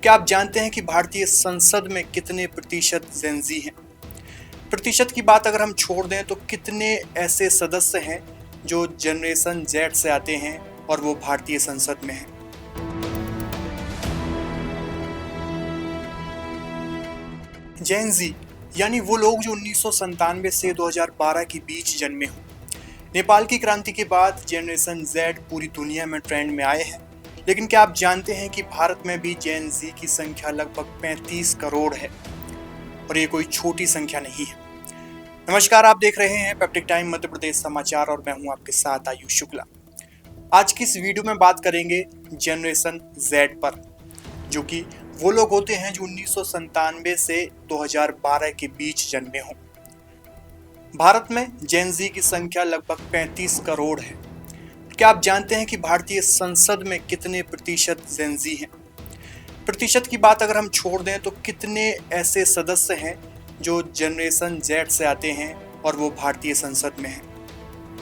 क्या आप जानते हैं कि भारतीय संसद में कितने प्रतिशत जेनजी हैं? प्रतिशत की बात अगर हम छोड़ दें तो कितने ऐसे सदस्य हैं जो जनरेशन जेड से आते हैं और वो भारतीय संसद में हैं? जेनजी यानी वो लोग जो 1997 से 2012 के बीच जन्मे हों। नेपाल की क्रांति के बाद जनरेशन जेड पूरी दुनिया में ट्रेंड में आए हैं, लेकिन क्या आप जानते हैं कि भारत में भी जेन जी की संख्या लगभग 35 करोड़ है और ये कोई छोटी संख्या नहीं है। नमस्कार, आप देख रहे हैं पेप्टिक टाइम मध्य प्रदेश समाचार और मैं हूं आपके साथ आयुष शुक्ला। आज की इस वीडियो में बात करेंगे जनरेशन जेड पर, जो कि वो लोग होते हैं जो 1997 से 2012 के बीच जन्मे हों। भारत में जेन जी की संख्या लगभग 35 करोड़ है। क्या आप जानते हैं कि भारतीय संसद में कितने प्रतिशत जेन जी हैं? प्रतिशत की बात अगर हम छोड़ दें तो कितने ऐसे सदस्य हैं जो जनरेशन जेड से आते हैं और वो भारतीय संसद में हैं?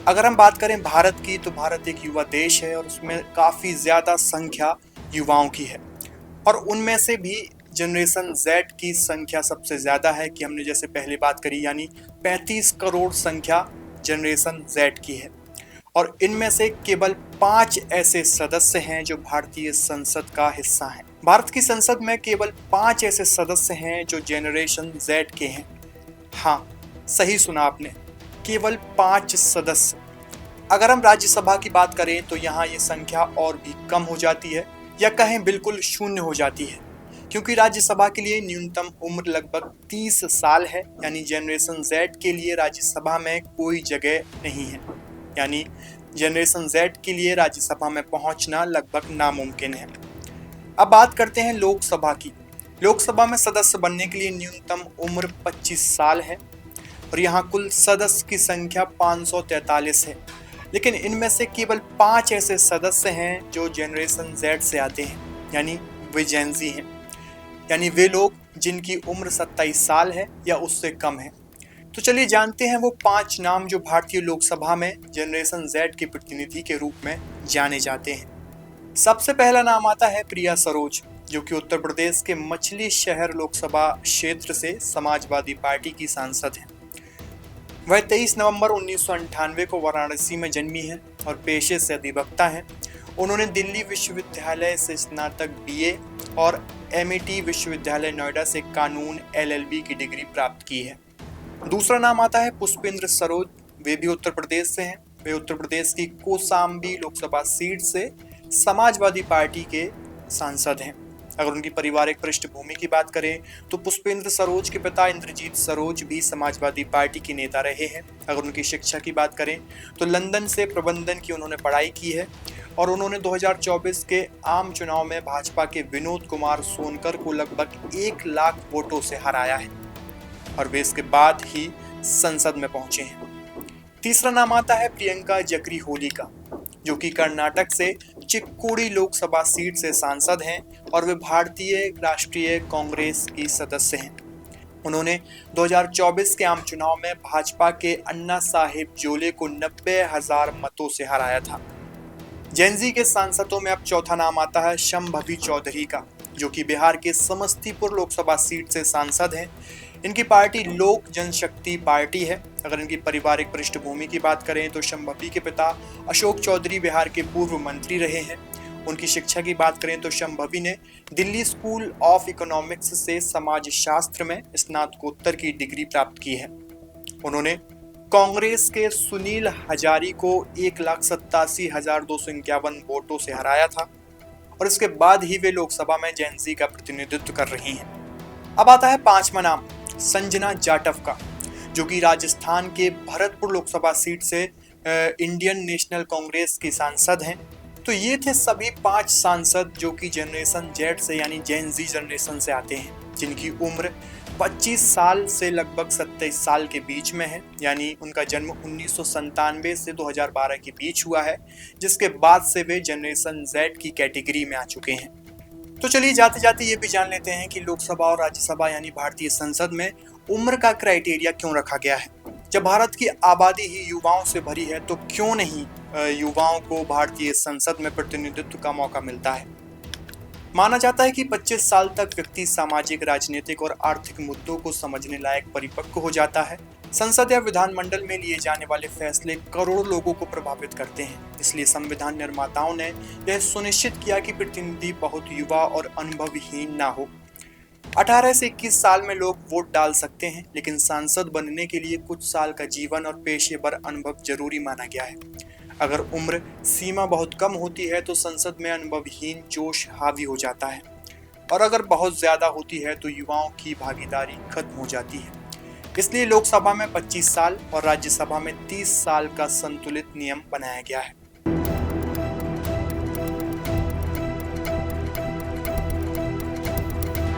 अगर हम बात करें भारत की, तो भारत एक युवा देश है और उसमें काफ़ी ज़्यादा संख्या युवाओं की है और उनमें से भी जनरेशन जेड की संख्या सबसे ज़्यादा है कि हमने जैसे पहले बात करी, यानी 35 करोड़ संख्या जनरेशन जेड की है और इनमें से केवल 5 ऐसे सदस्य हैं जो भारतीय संसद का हिस्सा हैं। भारत की संसद में केवल 5 ऐसे सदस्य हैं जो जनरेशन जेड के हैं। हाँ, सही सुना आपने, केवल 5 सदस्य। अगर हम राज्यसभा की बात करें तो यहाँ ये संख्या और भी कम हो जाती है या कहें बिल्कुल शून्य हो जाती है, क्योंकि राज्यसभा के लिए न्यूनतम उम्र लगभग 30 साल है, यानी जनरेशन जेड के लिए राज्यसभा में कोई जगह नहीं है। यानी जनरेशन जेड के लिए राज्यसभा में पहुंचना लगभग नामुमकिन है। अब बात करते हैं लोकसभा की। लोकसभा में सदस्य बनने के लिए न्यूनतम उम्र 25 साल है और यहाँ कुल सदस्य की संख्या 543 है, लेकिन इनमें से केवल 5 ऐसे सदस्य हैं जो जनरेशन जेड से आते हैं, यानी वे जेन जी हैं, यानी वे लोग जिनकी उम्र 27 साल है या उससे कम है। तो चलिए जानते हैं वो 5 नाम जो भारतीय लोकसभा में जनरेशन जेड के प्रतिनिधि के रूप में जाने जाते हैं। सबसे पहला नाम आता है प्रिया सरोज, जो कि उत्तर प्रदेश के मछली शहर लोकसभा क्षेत्र से समाजवादी पार्टी की सांसद हैं। वह 23 नवंबर 1998 को वाराणसी में जन्मी है और पेशे से अधिवक्ता हैं। उन्होंने दिल्ली विश्वविद्यालय से स्नातक बीए और एमआईटी विश्वविद्यालय नोएडा से कानून एलएलबी की डिग्री प्राप्त की है। दूसरा नाम आता है पुष्पेंद्र सरोज, वे भी उत्तर प्रदेश से हैं। वे उत्तर प्रदेश की कोसाम्बी लोकसभा सीट से समाजवादी पार्टी के सांसद हैं। अगर उनकी पारिवारिक पृष्ठभूमि की बात करें तो पुष्पेंद्र सरोज के पिता इंद्रजीत सरोज भी समाजवादी पार्टी के नेता रहे हैं। अगर उनकी शिक्षा की बात करें तो लंदन से प्रबंधन की उन्होंने पढ़ाई की है और उन्होंने 2024 के आम चुनाव में भाजपा के विनोद कुमार सोनकर को लगभग 1 लाख वोटों से हराया है और वे इसके बाद ही संसद में पहुंचे हैं। तीसरा नाम आता है प्रियंका जकरी होली का, जो कि कर्नाटक से चिक्कोड़ी लोकसभा सीट से सांसद हैं और वे भारतीय राष्ट्रीय कांग्रेस की सदस्य हैं। उन्होंने 2024 के आम चुनाव में भाजपा के अन्ना साहेब जोले को 90,000 मतों से हराया था। जेनजी के सांसदों में अब चौथा नाम आता है शंभवी चौधरी का, जो कि बिहार के समस्तीपुर लोकसभा सीट से सांसद हैं। इनकी पार्टी लोक जनशक्ति पार्टी है। अगर इनकी पारिवारिक पृष्ठभूमि की बात करें तो शंभवी के पिता अशोक चौधरी बिहार के पूर्व मंत्री रहे हैं। उनकी शिक्षा की बात करें तो शंभवी ने दिल्ली स्कूल ऑफ इकोनॉमिक्स से समाजशास्त्र में स्नातकोत्तर की डिग्री प्राप्त की है। उन्होंने कांग्रेस के सुनील हजारी को 1,87,251 वोटों से हराया था और इसके बाद ही वे लोकसभा में जेन जी का प्रतिनिधित्व कर रही हैं। अब आता है 5वां नाम संजना जाटव का, जो कि राजस्थान के भरतपुर लोकसभा सीट से इंडियन नेशनल कांग्रेस की सांसद हैं। तो ये थे सभी 5 सांसद जो कि जनरेशन जेड से यानी जेन जी जनरेशन से आते हैं, जिनकी उम्र 25 साल से लगभग 27 साल के बीच में है, यानी उनका जन्म 1997 से 2012 के बीच हुआ है, जिसके बाद से वे जनरेशन जेड की कैटेगरी में आ चुके हैं। तो चलिए जाते जाते ये भी जान लेते हैं कि लोकसभा और राज्यसभा यानी भारतीय संसद में उम्र का क्राइटेरिया क्यों रखा गया है। जब भारत की आबादी ही युवाओं से भरी है तो क्यों नहीं युवाओं को भारतीय संसद में प्रतिनिधित्व का मौका मिलता है। माना जाता है कि 25 साल तक व्यक्ति सामाजिक, राजनीतिक और आर्थिक मुद्दों को समझने लायक परिपक्व हो जाता है। संसद या विधानमंडल में लिए जाने वाले फैसले करोड़ों लोगों को प्रभावित करते हैं। इसलिए संविधान निर्माताओं ने यह सुनिश्चित किया कि प्रतिनिधि बहुत युवा और अनुभवहीन ना हो। 18 से 21 साल में लोग वोट डाल सकते हैं, लेकिन सांसद बनने के लिए कुछ साल का जीवन और पेशेवर अनुभव जरूरी माना गया है। अगर उम्र सीमा बहुत कम होती है तो संसद में अनुभवहीन जोश हावी हो जाता है, और अगर बहुत ज्यादा होती है तो युवाओं की भागीदारी खत्म हो जाती है। इसलिए लोकसभा में 25 साल और राज्यसभा में 30 साल का संतुलित नियम बनाया गया है।